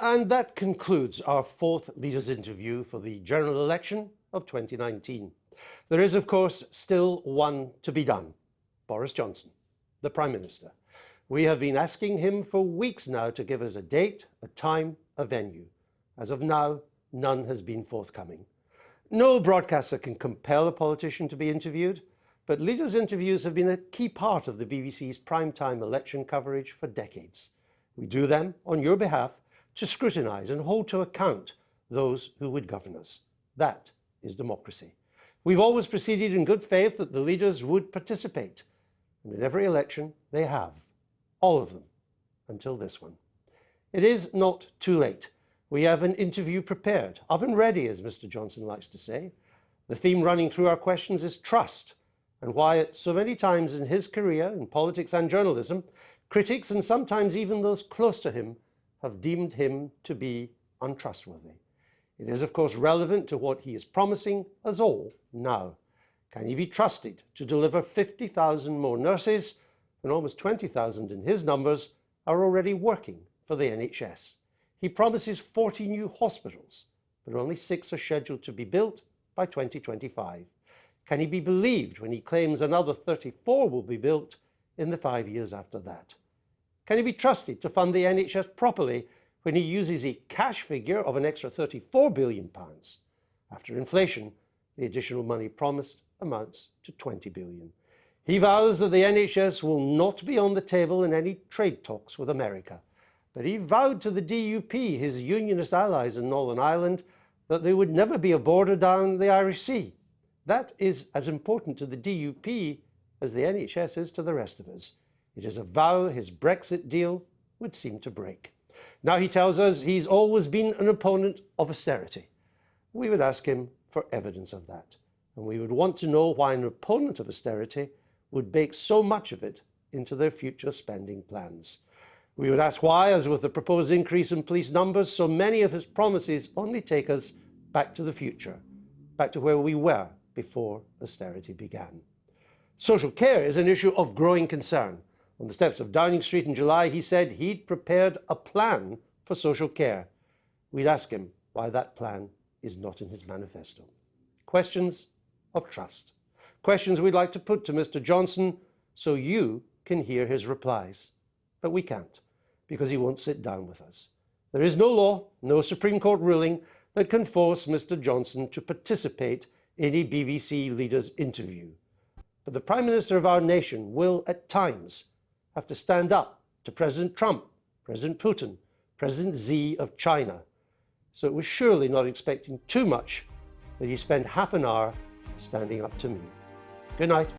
And that concludes our fourth leaders' interview for the general election of 2019. There is, of course, still one to be done. Boris Johnson, the Prime Minister. We have been asking him for weeks now to give us a date, a time, a venue. As of now, none has been forthcoming. No broadcaster can compel a politician to be interviewed, but leaders' interviews have been a key part of the BBC's primetime election coverage for decades. We do them on your behalf to scrutinise and hold to account those who would govern us. That is democracy. We've always proceeded in good faith that the leaders would participate, and in every election they have, all of them, until this one. It is not too late. We have an interview prepared, oven ready, as Mr. Johnson likes to say. The theme running through our questions is trust, and why at so many times in his career in politics and journalism, critics and sometimes even those close to him have deemed him to be untrustworthy. It is, of course, relevant to what he is promising us all now. Can he be trusted to deliver 50,000 more nurses, and almost 20,000 in his numbers are already working for the NHS? He promises 40 new hospitals, but only 6 are scheduled to be built by 2025. Can he be believed when he claims another 34 will be built in the 5 years after that? Can he be trusted to fund the NHS properly when he uses a cash figure of an extra £34 billion? After inflation, the additional money promised amounts to £20 billion. He vows that the NHS will not be on the table in any trade talks with America. But he vowed to the DUP, his unionist allies in Northern Ireland, that there would never be a border down the Irish Sea. That is as important to the DUP as the NHS is to the rest of us. It is a vow his Brexit deal would seem to break. Now he tells us he's always been an opponent of austerity. We would ask him for evidence of that. And we would want to know why an opponent of austerity would bake so much of it into their future spending plans. We would ask why, as with the proposed increase in police numbers, so many of his promises only take us back to the future, back to where we were before austerity began. Social care is an issue of growing concern. On the steps of Downing Street in July, he said he'd prepared a plan for social care. We'd ask him why that plan is not in his manifesto. Questions of trust. Questions we'd like to put to Mr. Johnson so you can hear his replies. But we can't, because he won't sit down with us. There is no law, no Supreme Court ruling that can force Mr. Johnson to participate in a BBC leader's interview. But the Prime Minister of our nation will, at times, have to stand up to President Trump, President Putin, President Xi of China. So it was surely not expecting too much that he spent half an hour standing up to me. Good night.